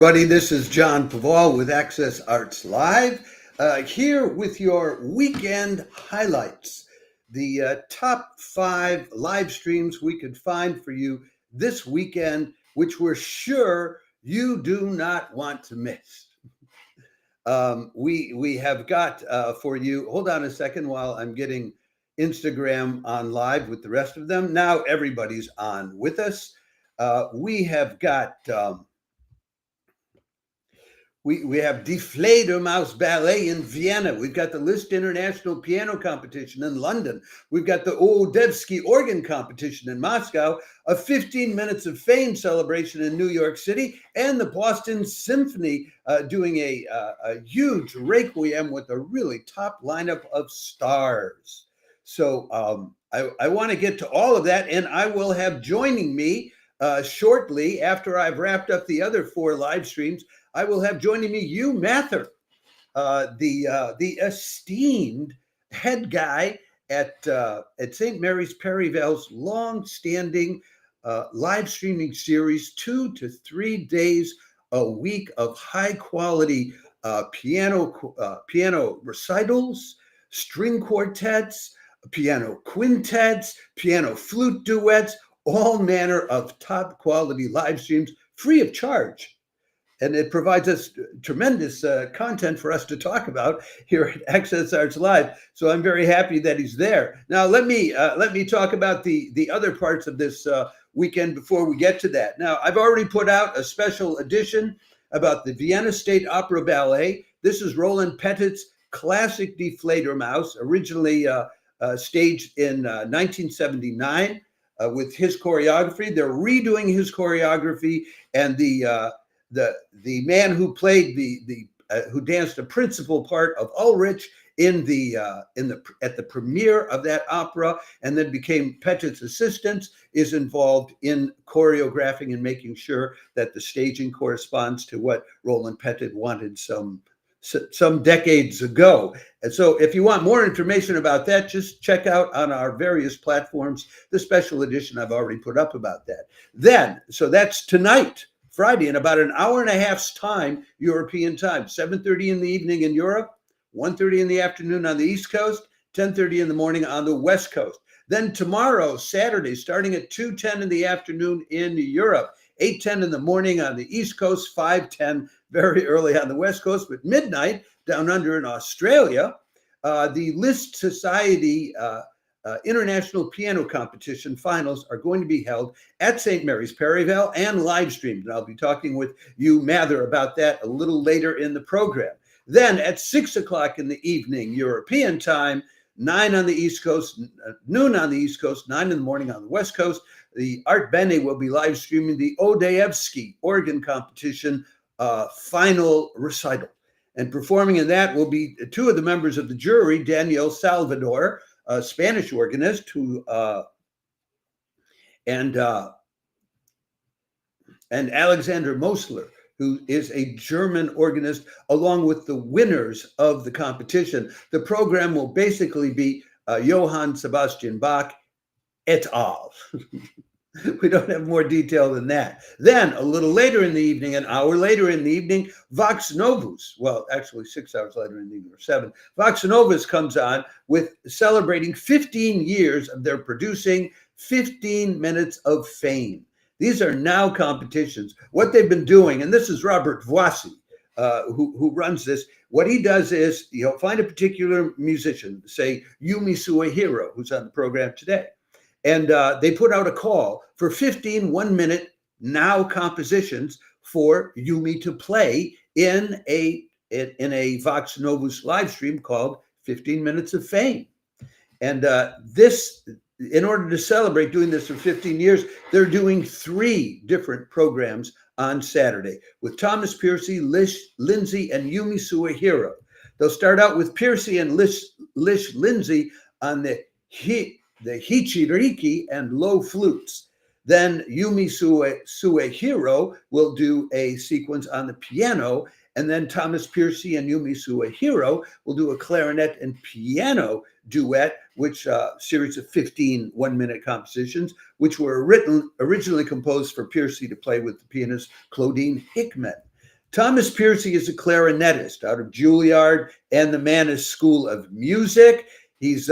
Buddy, this is John Paval with Access Arts Live, here with your weekend highlights, the top 5 live streams we could find for you this weekend, which we're sure you do not want to miss. We have got for you, hold on a second while I'm getting Instagram on live with the rest of them. Now everybody's on with us. We have got... We have Die Fledermaus Ballet in Vienna. We've got the Liszt International Piano Competition in London. We've got the Oodevsky Organ Competition in Moscow, a 15 Minutes of Fame celebration in New York City, and the Boston Symphony doing a huge requiem with a really top lineup of stars. So I want to get to all of that, and I will have joining me shortly after I've wrapped up the other 4 live streams. I will have joining me Hugh Mather, the esteemed head guy at St. Mary's Perivale's long-standing live streaming series, 2 to 3 days a week of high-quality piano recitals, string quartets, piano quintets, piano flute duets, all manner of top-quality live streams free of charge. And it provides us tremendous content for us to talk about here at Access Arts Live. So I'm very happy that he's there. Now let me talk about the other parts of this weekend before we get to that. Now I've already put out a special edition about the Vienna State Opera Ballet. This is Roland Petit's classic Die Fledermaus, originally staged in 1979 with his choreography. They're redoing his choreography, and the man who played who danced a principal part of Ulrich at the premiere of that opera and then became Petit's assistant is involved in choreographing and making sure that the staging corresponds to what Roland Petit wanted some decades ago. And so if you want more information about that, just check out on our various platforms the special edition I've already put up about that. So that's tonight, Friday, in about an hour and a half's time, European time, 7:30 in the evening in Europe, 1:30 in the afternoon on the East Coast, 10:30 in the morning on the West Coast. Then tomorrow, Saturday, starting at 2:10 in the afternoon in Europe, 8:10 in the morning on the East Coast, 5:10 very early on the West Coast, but midnight down under in Australia, the Liszt Society International Piano Competition finals are going to be held at St. Mary's Perivale and live streamed. And I'll be talking with Hugh Mather about that a little later in the program. Then at 6 o'clock in the evening, European time, 9 on the East Coast, noon on the East Coast, 9 in the morning on the West Coast, the Artbene will be live streaming the Odoevsky Organ Competition final recital. And performing in that will be 2 of the members of the jury, Daniel Salvador, a Spanish organist, and Alexander Mosler, who is a German organist, along with the winners of the competition. The program will basically be Johann Sebastian Bach et al. We don't have more detail than that. Then a little later in the evening, an hour later in the evening, Vox Novus, well, actually 6 hours later in the evening, or 7, Vox Novus comes on with celebrating 15 years of their producing 15 Minutes of Fame. These are now competitions. What they've been doing, and this is Robert Voissy, who runs this. What he does is, find a particular musician, say Yumi Suehiro, who's on the program today. And they put out a call for 15 one-minute now compositions for Yumi to play in a Vox Novus live stream called 15 Minutes of Fame. And this, in order to celebrate doing this for 15 years, they're doing 3 different programs on Saturday with Thomas Piercy, Lish, Lindsay, and Yumi Suehiro. They'll start out with Piercy and Lish Lindsay on the hichiriki and low flutes. Then Yumi Suehiro will do a sequence on the piano, and then Thomas Piercy and Yumi Suehiro will do a clarinet and piano duet, which series of 15 one-minute compositions, which were originally composed for Piercy to play with the pianist Claudine Hickman. Thomas Piercy is a clarinetist out of Juilliard and the Mannes School of Music. He's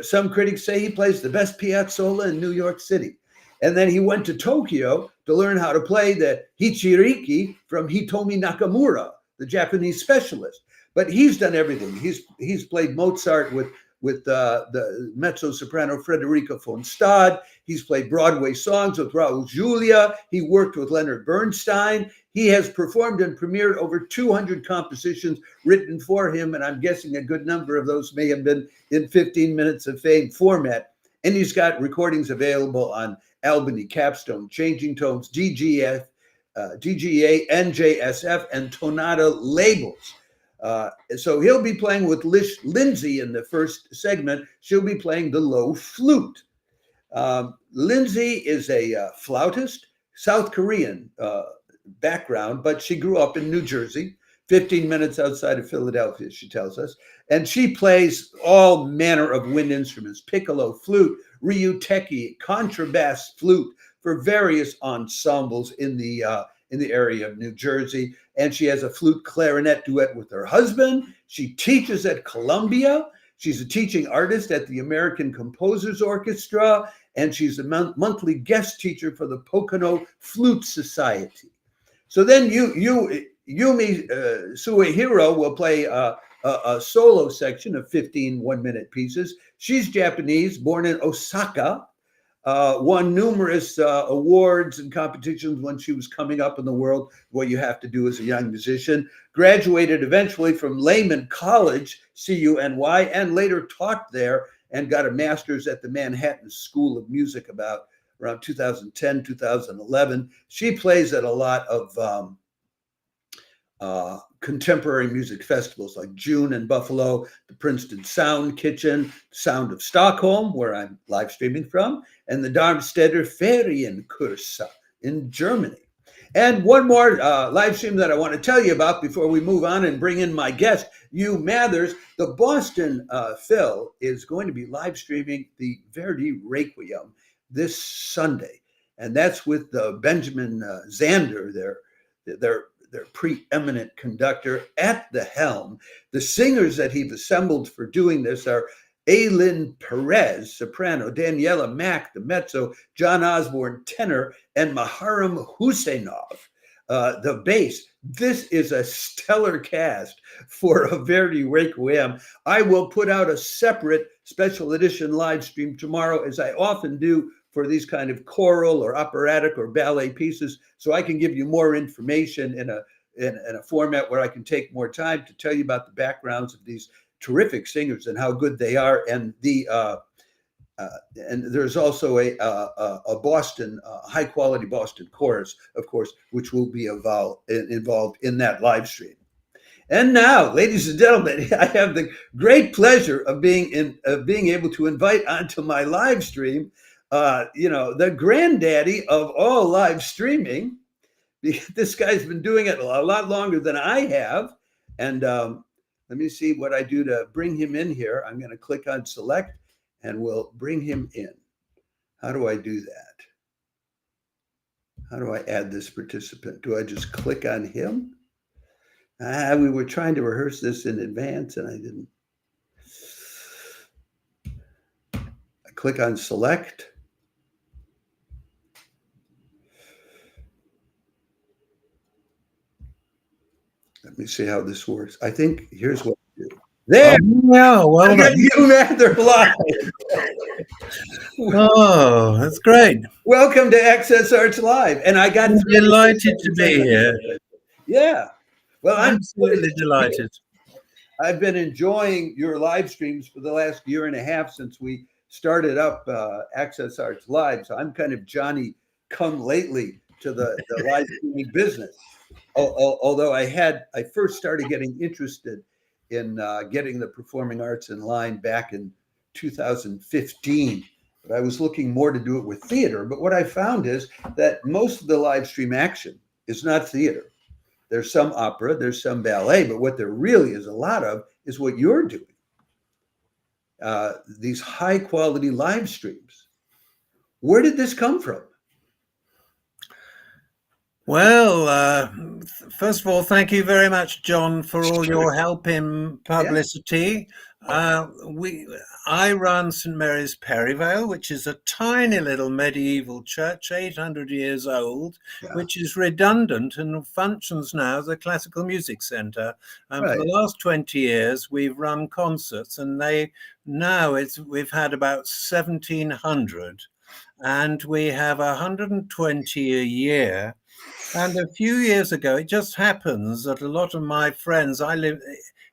some critics say he plays the best piazzolla in New York City. And then he went to Tokyo to learn how to play the Hichiriki from Hitomi Nakamura, the Japanese specialist. But he's done everything. He's played Mozart with the mezzo-soprano Frederica von Stade. He's played Broadway songs with Raul Julia. He worked with Leonard Bernstein. He has performed and premiered over 200 compositions written for him, and I'm guessing a good number of those may have been in 15 Minutes of Fame format. And he's got recordings available on Albany, Capstone, Changing Tones, DGA, NJSF, and Tonada labels. So he'll be playing with Lish Lindsay in the first segment. She'll be playing the low flute. Lindsay is a flautist, South Korean background, but she grew up in New Jersey, 15 minutes outside of Philadelphia, she tells us. And she plays all manner of wind instruments, piccolo, flute, ryuteki, contrabass flute for various ensembles in the area of New Jersey. And she has a flute clarinet duet with her husband. She teaches at Columbia. She's a teaching artist at the American Composers Orchestra, and she's a monthly guest teacher for the Pocono Flute Society. So then Yumi Suehiro will play a solo section of 15 one-minute pieces. She's Japanese, born in Osaka, won numerous awards and competitions when she was coming up in the world, what you have to do as a young musician. Graduated eventually from Lehman College, CUNY, and later taught there and got a master's at the Manhattan School of Music around 2010, 2011. She plays at a lot of contemporary music festivals like June in Buffalo, the Princeton Sound Kitchen, Sound of Stockholm, where I'm live streaming from, and the Darmstädter Ferienkurse in Germany. And one more live stream that I want to tell you about before we move on and bring in my guest, Hugh Mather. The Boston Phil is going to be live streaming the Verdi Requiem this Sunday. And that's with Benjamin Zander, their preeminent conductor at the helm. The singers that he's assembled for doing this are Aylin Perez, soprano, Daniela Mack, the mezzo, John Osborne, tenor, and Maharam Husseinov, the bass. This is a stellar cast for a Verdi Requiem. I will put out a separate special edition live stream tomorrow, as I often do for these kind of choral or operatic or ballet pieces, so I can give you more information in a format where I can take more time to tell you about the backgrounds of these terrific singers and how good they are. And and there's also a Boston, high quality Boston chorus, of course, which will be involved in that live stream. And now, ladies and gentlemen, I have the great pleasure of being able to invite onto my live stream, the granddaddy of all live streaming. This guy's been doing it a lot longer than I have. And let me see what I do to bring him in here. I'm going to click on select and we'll bring him in. How do I do that? How do I add this participant? Do I just click on him? We were trying to rehearse this in advance and I didn't. I click on select. Let me see how this works. I think here's what I do. There. Oh, well, I got Hugh Mather live. Oh, that's great. Welcome to Access Arts Live. And I got delighted to be here. Yeah. Well, I'm absolutely delighted. I've been enjoying your live streams for the last year and a half since we started up Access Arts Live. So I'm kind of Johnny come lately to the live streaming business. Although I first started getting interested in getting the performing arts in line back in 2015, but I was looking more to do it with theater. But what I found is that most of the live stream action is not theater. There's some opera, there's some ballet, but what there really is a lot of is what you're doing. These high quality live streams. Where did this come from? Well, first of all, thank you very much, John, for all Sure. your help in Yeah. publicity. Uh, we, I run St Mary's Perivale, which is a tiny little medieval church, 800 years old, Yeah. which is redundant and functions now as a classical music centre. And for Right. the last 20 years, we've run concerts, and we've had about 1,700, and we have 120 a year. And a few years ago, it just happens that a lot of my friends, I live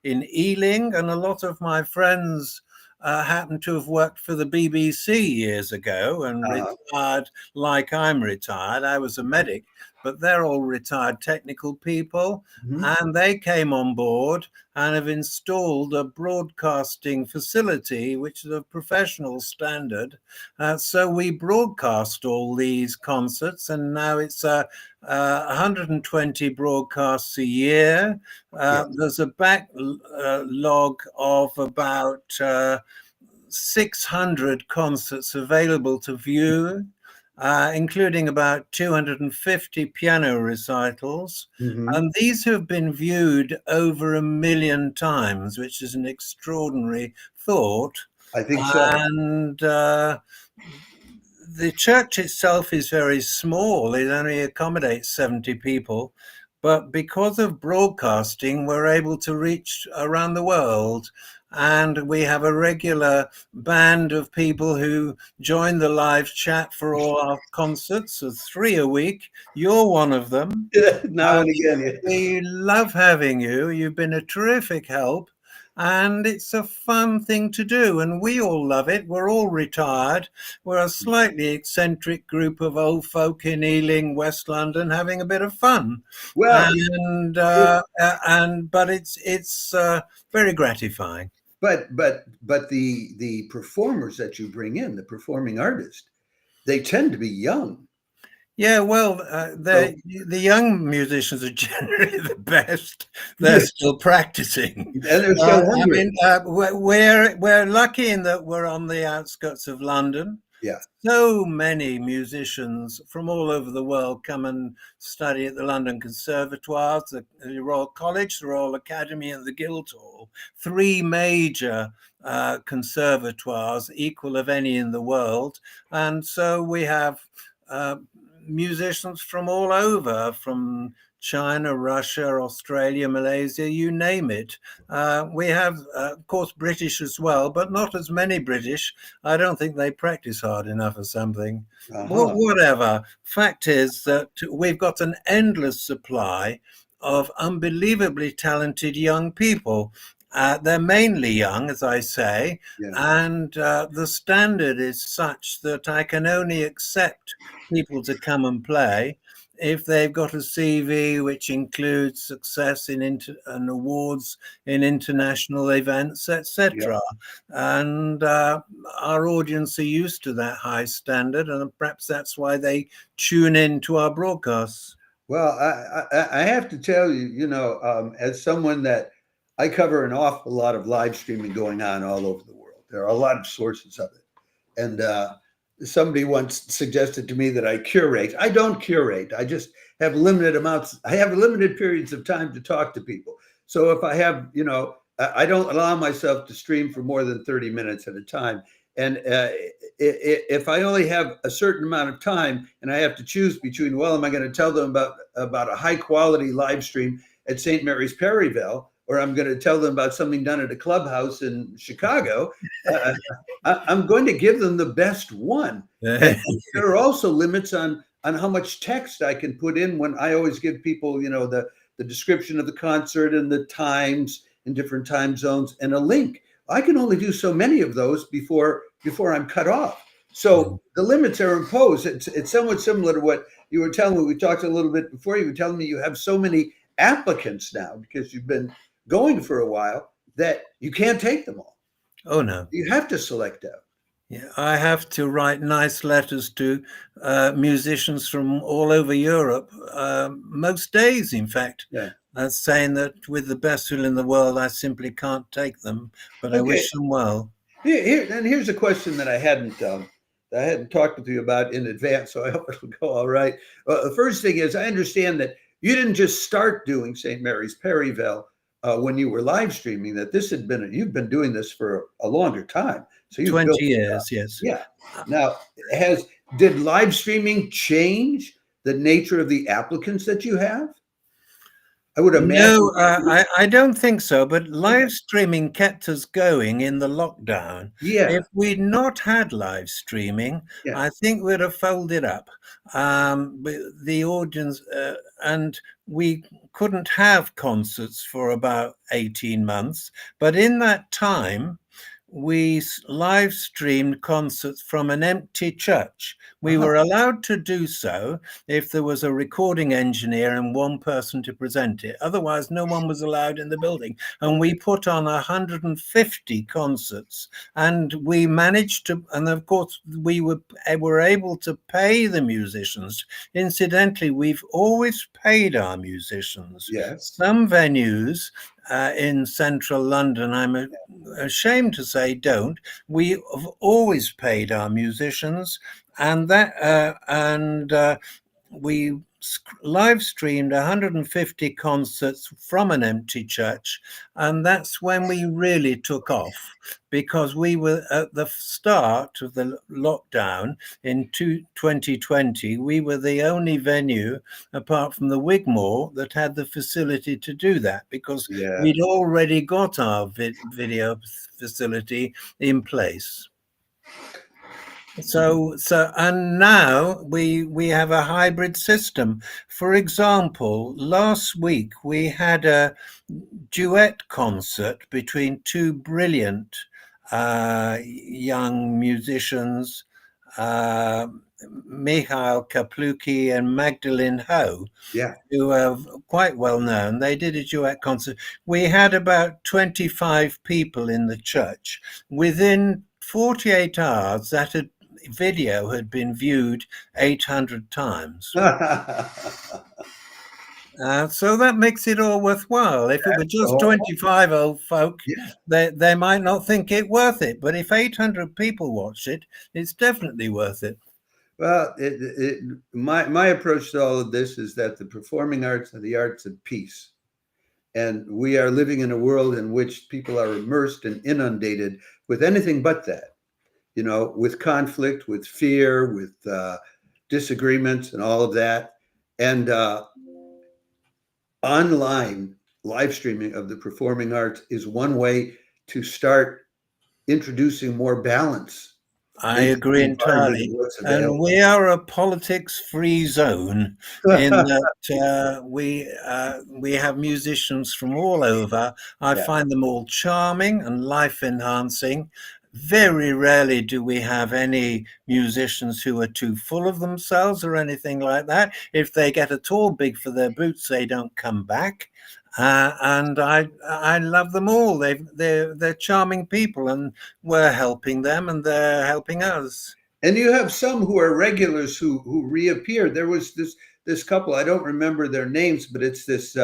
in Ealing, and a lot of my friends happen to have worked for the BBC years ago and Uh-huh. retired like I'm retired. I was a medic, but they're all retired technical people. Mhm. And they came on board and have installed a broadcasting facility, which is a professional standard. So we broadcast all these concerts, and now it's 120 broadcasts a year. Yeah. There's a backlog of about 600 concerts available to view, including about 250 piano recitals. Mhm. And these have been viewed over 1 million times, which is an extraordinary thought. I think so. And the church itself is very small. It only accommodates 70 people. But because of broadcasting, we're able to reach around the world. And we have a regular band of people who join the live chat for all our concerts. So 3 a week. You're one of them. Now and again. Yeah. We love having you. You've been a terrific help. And it's a fun thing to do. And we all love it. We're all retired. We're a slightly eccentric group of old folk in Ealing, West London, having a bit of fun. Well, But it's very gratifying. but the performers that you bring in, the performing artists, they tend to be young. Yeah, well, So the young musicians are generally the best. They're yeah, still practicing. and they're so I hungry. mean, we're lucky in that we're on the outskirts of London. Yeah. So many musicians from all over the world come and study at the London Conservatoires, the Royal College, the Royal Academy, and the Guildhall. 3 major conservatoires, equal of any in the world. And so we have uh, musicians from all over, from China, Russia, Australia, Malaysia, you name it. We have, of course, British as well, but not as many British. I don't think they practice hard enough or something. Uh-huh. Whatever. Fact is that we've got an endless supply of unbelievably talented young people. They're mainly young, as I say, Yeah. and the standard is such that I can only accept people to come and play if they've got a CV which includes success in and awards in international events, Yeah. etc. And our audience are used to that high standard, and perhaps that's why they tune in to our broadcasts. Well, I have to tell you, as someone that I cover an awful lot of live streaming going on all over the world. There are a lot of sources of it. And somebody once suggested to me that I curate. I don't curate. I just have limited amounts. I have limited periods of time to talk to people. So if I have, I don't allow myself to stream for more than 30 minutes at a time. And if I only have a certain amount of time and I have to choose between, well, am I going to tell them about a high quality live stream at St. Mary's Perivale, or I'm going to tell them about something done at a clubhouse in Chicago, I'm going to give them the best one. And there are also limits on how much text I can put in when I always give people, the description of the concert and the times in different time zones and a link. I can only do so many of those before I'm cut off. So the limits are imposed. It's somewhat similar to what you were telling me. We talked a little bit before. You were telling me you have so many applicants now because you've been going for a while that you can't take them all. Oh, no. You have to select out. Yeah, I have to write nice letters to musicians from all over Europe, most days, in fact, saying that with the best will in the world, I simply can't take them, but I wish them well. Here's a question that I hadn't I hadn't talked with you about in advance, so I hope it'll go all right. The first thing is, I understand that you didn't just start doing St. Mary's Perivale when you were live streaming. That this had been you've been doing this for a longer time. So you've 20 built years, yes. Yeah. Now, did live streaming change the nature of the applicants that you have? I would imagine. No, I don't think so, but live streaming kept us going in the lockdown. Yeah. If we'd not had live streaming, Yeah. I think we'd have folded up. The audience, and we couldn't have concerts for about 18 months. But in that time, we live streamed concerts from an empty church. We were allowed to do so if there was a recording engineer and one person to present it. Otherwise, no one was allowed in the building. And we put on 150 concerts, and we managed to, and of course, we were able to pay the musicians. Incidentally, we've always paid our musicians. Yes. Some venues in central London, I'm ashamed to say, don't. We have always paid our musicians, and we live streamed 150 concerts from an empty church, and that's when we really took off, because we were at the start of the lockdown in 2020. We were the only venue apart from the Wigmore that had the facility to do that, because we'd already got our video facility in place. So and now we have a hybrid system. For example, last week we had a duet concert between two brilliant young musicians, Michael Kapluki and Magdalene Ho, who are quite well known. They did a duet concert. We had about 25 people in the church. Within 48 hours, that video had been viewed 800 times. So that makes it all worthwhile. If it were just 25 old folk, they might not think it worth it. But if 800 people watch it, it's definitely worth it. Well, my approach to all of this is that the performing arts are the arts of peace. And we are living in a world in which people are immersed and inundated with anything but that. You know, with conflict, with fear, with disagreements and all of that. And online live streaming of the performing arts is one way to start introducing more balance. I agree entirely. And we are a politics-free zone in that we have musicians from all over. I find them all charming and life-enhancing. Very rarely do we have any musicians who are too full of themselves or anything like that. If they get at all big for their boots, they don't come back. And I love them all. They're charming people, and we're helping them, and they're helping us. And you have some who are regulars who reappear. There was this couple, I don't remember their names, but it's this.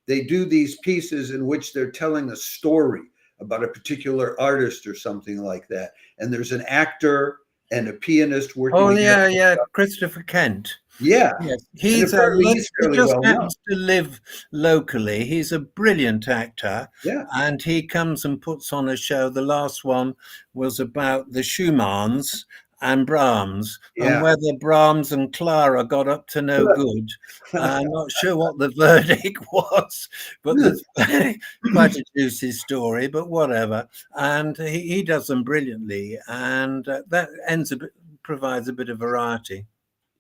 They do these pieces in which they're telling a story about a particular artist or something like that. And there's an actor and a pianist working. Oh, yeah, Christopher Kent. Yeah. Yes. He just happens to live locally. He's a brilliant actor. Yeah. And he comes and puts on a show. The last one was about the Schumanns and Brahms, and whether Brahms and Clara got up to no good. I'm not sure what the verdict was, but it's quite a juicy story, but whatever. And he does them brilliantly, and that provides a bit of variety.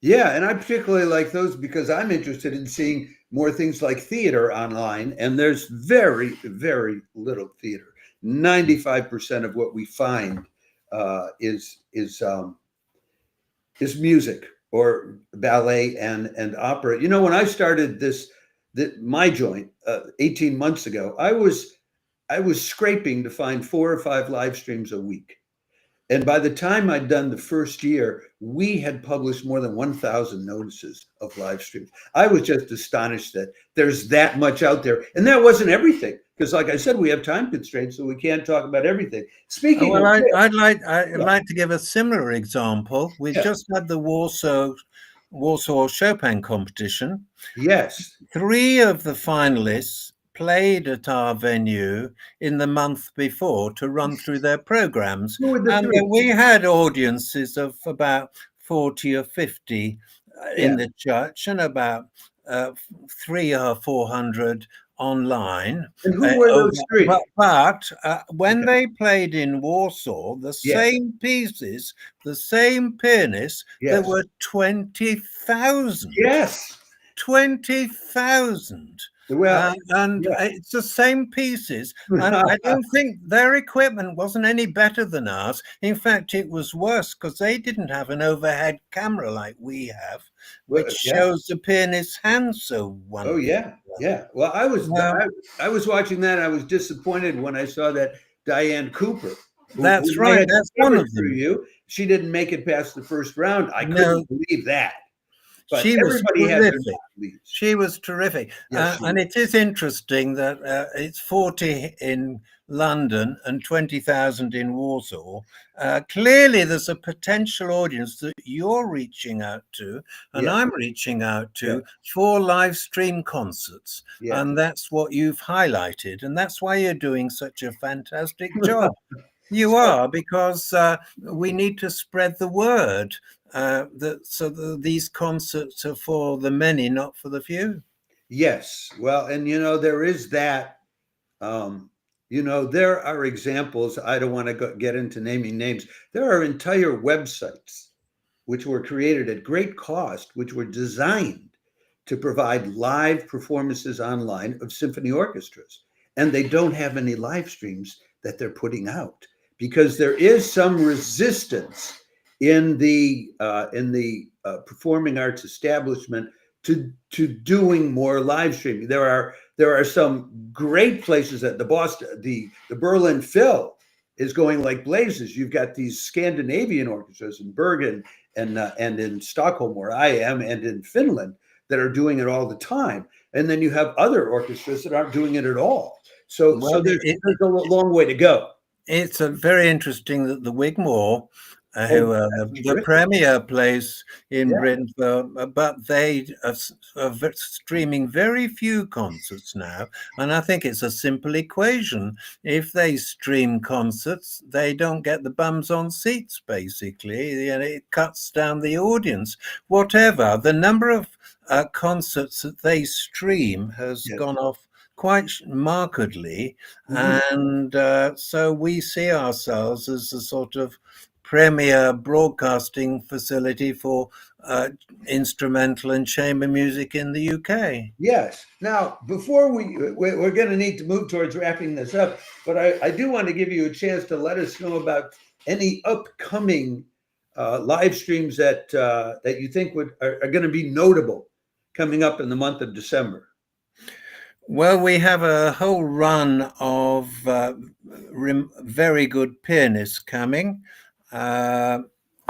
Yeah, and I particularly like those because I'm interested in seeing more things like theater online, and there's very, very little theater. 95% of what we find is music or ballet and opera. You know, when I started my joint 18 months ago, I was scraping to find 4 or 5 live streams a week. And by the time I'd done the first year, we had published more than 1,000 notices of live streams. I was just astonished that there's that much out there. And that wasn't everything, because like I said, we have time constraints, so we can't talk about everything. Speaking Well, of which, I'd yeah, like to give a similar example. We yeah, just had the Warsaw Chopin competition. yes. 3 of the finalists played at our venue in the month before to run through their programs. Who were the And three? we had audiences of about 40 or 50 in Yeah. the church and about 300 or 400 online. And who were those three? But when Okay. they played in Warsaw, the Yes. same pieces, the same pianists, there Yes. were 20,000. Yes. 20,000. Well, And yeah. it's the same pieces. And I don't think their equipment wasn't any better than ours. In fact, it was worse because they didn't have an overhead camera like we have, which Yeah. shows the pianist's hand so Oh wonderfully. yeah, yeah. Well, I was watching that. I was disappointed when I saw that Diane Cooper. That's who I right. had That's one discovered of through them. you. She didn't make it past the first round. I No, couldn't believe that. But she was everybody had their terrific. leads. She was terrific. Yes, she And was. it is interesting that it's 40 in London and 20,000 in Warsaw. Clearly, there's a potential audience that you're reaching out to, and Yeah, I'm reaching out yeah, to for live stream concerts. yeah. And that's what you've highlighted. And that's why you're doing such a fantastic job. You So, are, because we need to spread the word that these concerts are for the many, not for the few. yes. Well, and there is that. Um, there are examples. I don't want to get into naming names. There are entire websites which were created at great cost, which were designed to provide live performances online of symphony orchestras. And they don't have any live streams that they're putting out because there is some resistance in the performing arts establishment to doing more live streaming. There are some great places at the Berlin Phil is going like blazes. You've got these Scandinavian orchestras in Bergen and in Stockholm, where I am, and in Finland that are doing it all the time. And then you have other orchestras that aren't doing it at all. So there's a long way to go. It's very interesting that the Wigmore, who the premier place in Britain, but they are streaming very few concerts now. And I think it's a simple equation. If they stream concerts, they don't get the bums on seats, basically. It cuts down the audience. Whatever, the number of concerts that they stream has gone off quite markedly. And so we see ourselves as a sort of premier broadcasting facility for instrumental and chamber music in the UK. Yes. Now, before we're going to need to move towards wrapping this up, but I do want to give you a chance to let us know about any upcoming live streams that you think are going to be notable coming up in the month of December. Well, we have a whole run of very good pianists coming.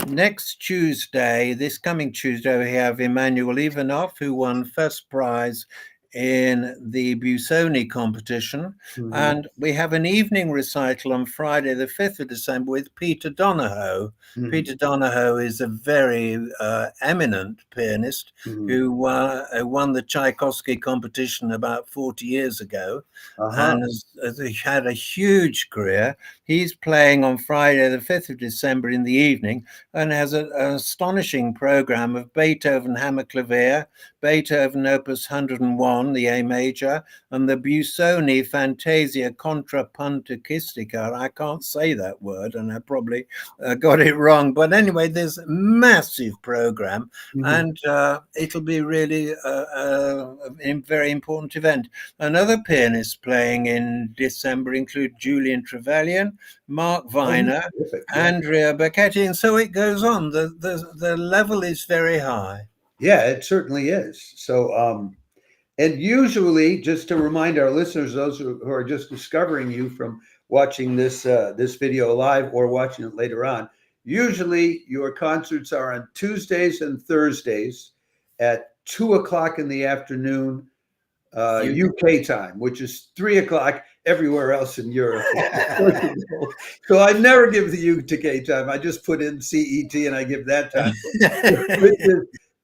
Next Tuesday, this coming Tuesday, we have Emanuel Ivanov, who won first prize in the Busoni competition. And we have an evening recital on Friday, the 5th of December, with Peter Donahoe. Peter Donahoe is a very eminent pianist who won the Tchaikovsky competition about 40 years ago and has had a huge career. He's playing on Friday, the 5th of December in the evening, and has an astonishing program of Beethoven Hammer Clavier, Beethoven Opus 101, the A major, and the Busoni Fantasia Contrapuntichistica. I can't say that word, and I probably got it wrong. But anyway, there's a massive program, and it'll be really a very important event. Another pianists playing in December include Julian Trevelyan, Mark Viner, Andrea Becchetti, and so it goes on. The level is very high. Yeah, it certainly is. So, and usually, just to remind our listeners, those who are just discovering you from watching this this video live or watching it later on. Usually your concerts are on Tuesdays and Thursdays at 2 o'clock in the afternoon, UK time, which is 3 o'clock everywhere else in Europe. So I never give the UK time. I just put in CET and I give that time,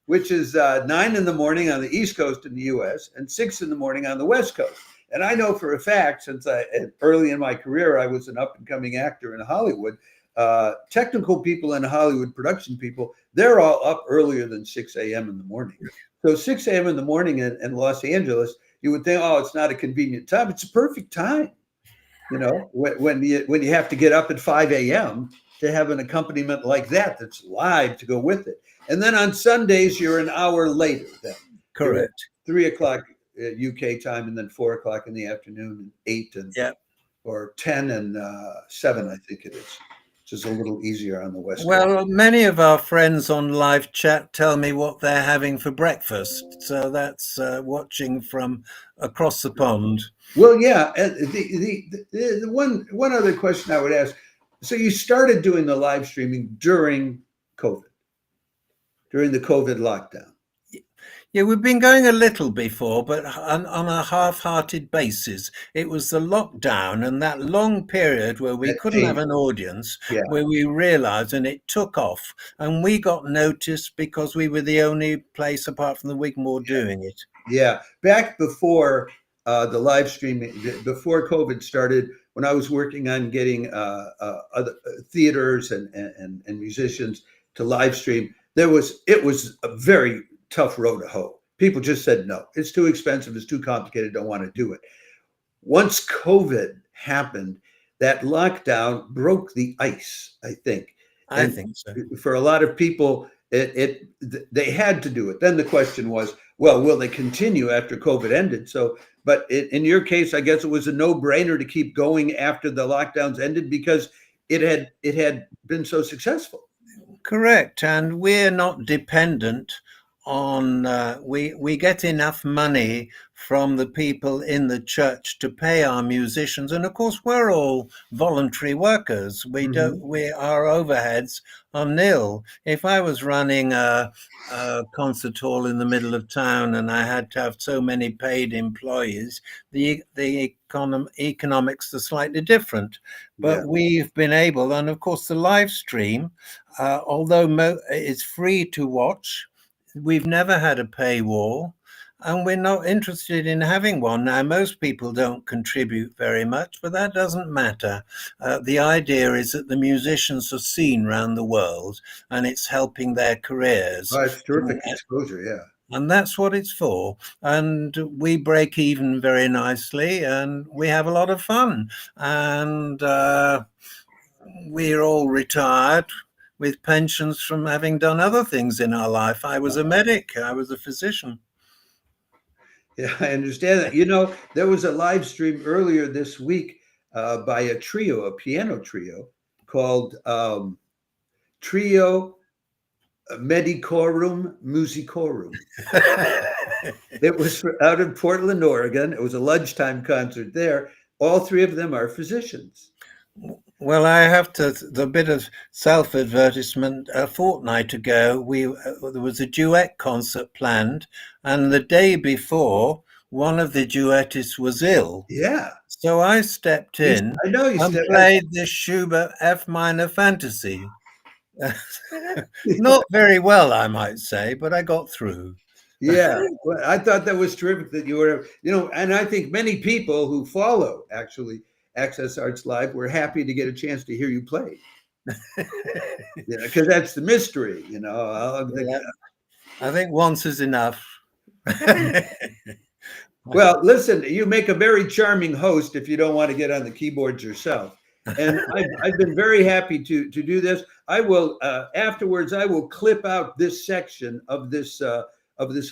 which is 9 in the morning on the East Coast in the US and 6 in the morning on the West Coast. And I know for a fact, since early in my career, I was an up and coming actor in Hollywood, technical people and Hollywood production people, they're all up earlier than 6 a.m. in the morning. So 6 a.m. in the morning in Los Angeles, you would think, oh, it's not a convenient time. It's a perfect time, you know, when you have to get up at 5 a.m. to have an accompaniment like that that's live to go with it. And then on Sundays, you're an hour later then. Correct. 3 o'clock UK time, and then 4 o'clock in the afternoon, and 8 and or 10 and 7, I think it is. Just a little easier on the West Coast. Well, many of our friends on live chat tell me what they're having for breakfast. So that's watching from across the pond. Well, yeah. The one other question I would ask. So you started doing the live streaming during COVID, during the COVID lockdown. Yeah, we've been going a little before, but on a half-hearted basis. It was the lockdown and that long period where we couldn't have an audience, where we realized, and it took off. And we got noticed because we were the only place apart from the Wigmore doing it. Yeah, back before the live streaming, before COVID started, when I was working on getting other theaters and musicians to live stream, it was a very tough row to hoe. People just said, no, it's too expensive, it's too complicated, don't want to do it. Once COVID happened, that lockdown broke the ice, I think. I think so. For a lot of people, they had to do it. Then the question was, well, will they continue after COVID ended? So, but in your case, I guess it was a no-brainer to keep going after the lockdowns ended because it had been so successful. Correct, and we're not dependent on we get enough money from the people in the church to pay our musicians, and of course we're all voluntary workers. We don't our overheads are nil. If I was running a concert hall in the middle of town and I had to have so many paid employees, the economics are slightly different. But we've been able, and of course the live stream, although it's free to watch, we've never had a paywall, and we're not interested in having one. Now, most people don't contribute very much, but that doesn't matter. The idea is that the musicians are seen around the world, and it's helping their careers. Oh, it's terrific exposure, yeah. And that's what it's for. And we break even very nicely, and we have a lot of fun. And we're all retired with pensions from having done other things in our life. I was a medic, I was a physician. Yeah, I understand that. You know, there was a live stream earlier this week by a piano trio called Trio Medicorum Musicorum. It was out in Portland, Oregon. It was a lunchtime concert there. All three of them are physicians. Well, I have to, the bit of self-advertisement. A fortnight ago, there was a duet concert planned, and the day before, one of the duettists was ill. Yeah. So I stepped in and played the Schubert F minor fantasy. Not very well, I might say, but I got through. Yeah, well, I thought that was terrific that you were, you know, and I think many people who follow actually Access Arts Live were happy to get a chance to hear you play. Yeah, because that's the mystery, you know. I think once is enough. Well, listen, you make a very charming host if you don't want to get on the keyboards yourself. And I've been very happy to do this. I will afterwards. I will clip out this section of this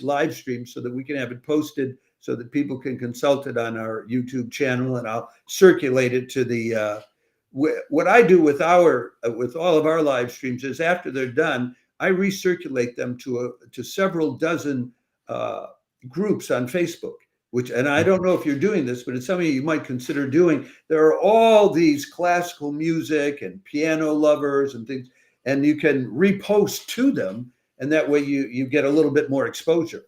live stream so that we can have it posted, so that people can consult it on our YouTube channel, and I'll circulate it to the. What I do with all of our live streams is after they're done, I recirculate them to several dozen groups on Facebook and I don't know if you're doing this, but it's something you might consider doing. There are all these classical music and piano lovers and things, and you can repost to them, and that way you get a little bit more exposure.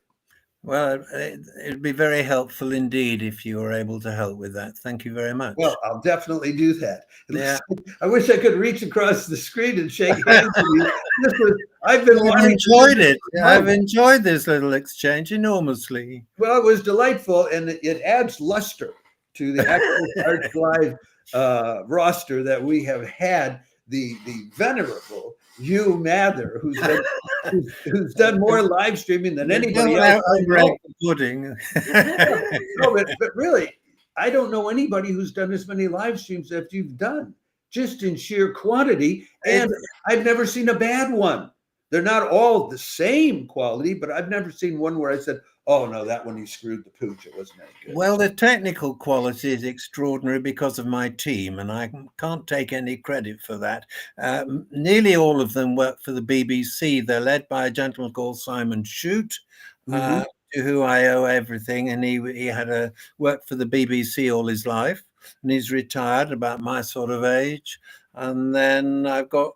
Well, it'd be very helpful indeed if you were able to help with that. Thank you very much. Well, I'll definitely do that. Yeah. I wish I could reach across the screen and shake hands with you. I've enjoyed it. I've enjoyed this little exchange enormously. Well, it was delightful, and it adds luster to the actual Arts Live roster that we have had. The venerable Hugh Mather, who's done more live streaming than anybody else. Pudding. No, but really, I don't know anybody who's done as many live streams that you've done, just in sheer quantity. And I've never seen a bad one. They're not all the same quality, but I've never seen one where I said, oh, no, that one you screwed the pooch. It wasn't any good. Well, the technical quality is extraordinary because of my team, and I can't take any credit for that. Nearly all of them work for the BBC. They're led by a gentleman called Simon Shute, to who I owe everything. And he had worked for the BBC all his life, and he's retired about my sort of age. And then I've got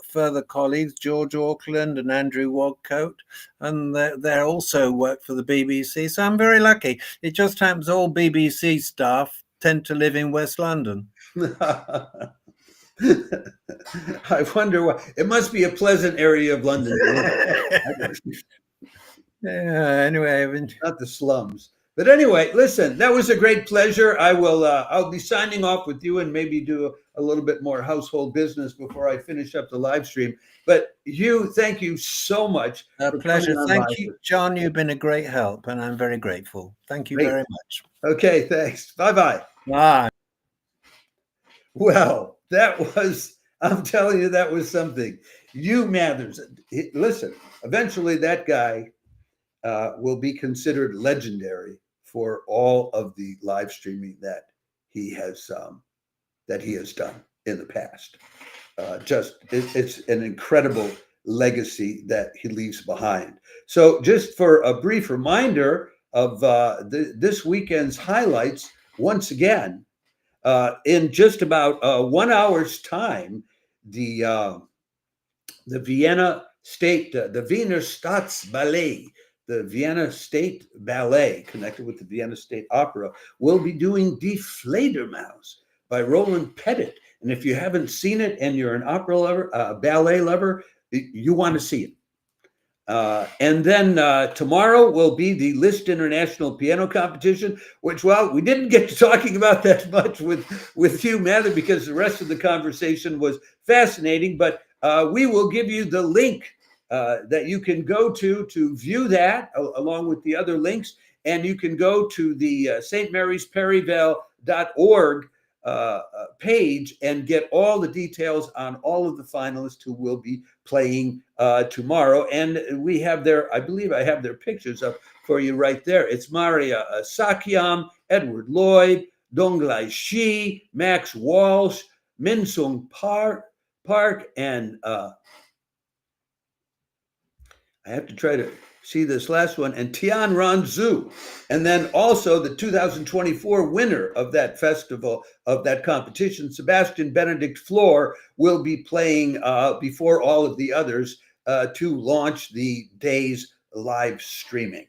further colleagues, George Auckland and Andrew Wagcoat, and they also work for the BBC. So I'm very lucky. It just happens all BBC staff tend to live in West London. I wonder why. It must be a pleasant area of London. Yeah, anyway. Not the slums. But anyway, listen, that was a great pleasure. I'll be signing off with you and maybe do a little bit more household business before I finish up the live stream. But Hugh, thank you so much. A pleasure. Thank you, John. You've been a great help, and I'm very grateful. Thank you very much. Okay, thanks. Bye-bye. Bye. Well, I'm telling you, that was something. Hugh Mathers. Listen, eventually that guy will be considered legendary for all of the live streaming that he has done in the past. It's an incredible legacy that he leaves behind. So just for a brief reminder of this weekend's highlights, once again, in just about 1 hour's time, the Vienna State, the Wiener Staatsballet, the Vienna State Ballet, connected with the Vienna State Opera, will be doing Die Fledermaus by Roland Petit. And if you haven't seen it and you're an opera lover, a ballet lover, you want to see it. And then tomorrow will be the Liszt International Piano Competition, which, well, we didn't get to talking about that much with Hugh Mather because the rest of the conversation was fascinating. But we will give you the link that you can go to view that, along with the other links. And you can go to the St. Mary's Perivale.org page and get all the details on all of the finalists who will be playing tomorrow. And we have I believe I have their pictures up for you right there. It's Maria Sakyam, Edward Lloyd, Donglai Shi, Max Walsh, Minsung Park, and I have to try to see this last one, and Tian Ranzhu. And then also the 2024 winner of that festival, of that competition, Sebastian Benedict Floor, will be playing before all of the others to launch the day's live streaming.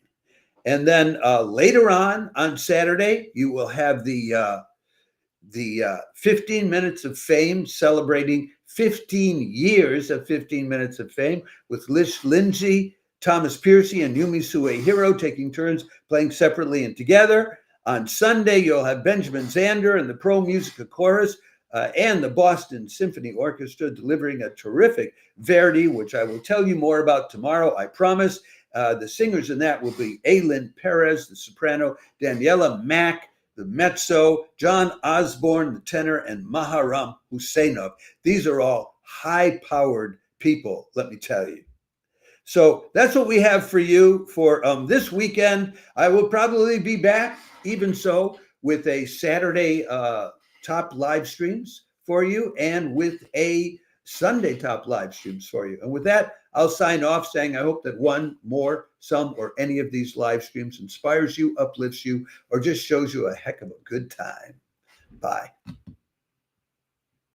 And then later on Saturday, you will have the 15 Minutes of Fame, celebrating 15 years of 15 Minutes of Fame, with Lish Lindsay, Thomas Piercy, and Yumi Suehiro taking turns playing separately and together. On Sunday, you'll have Benjamin Zander and the Pro Musica Chorus and the Boston Symphony Orchestra delivering a terrific Verdi, which I will tell you more about tomorrow, I promise. The singers in that will be Aylin Perez, the soprano, Daniela Mack, the mezzo, John Osborne, the tenor, and Maharam Husseinov. These are all high-powered people, let me tell you. So that's what we have for you for this weekend. I will probably be back, even so, with a Saturday top live streams for you and with a Sunday top live streams for you. And with that, I'll sign off saying I hope that one, more, some, or any of these live streams inspires you, uplifts you, or just shows you a heck of a good time. Bye.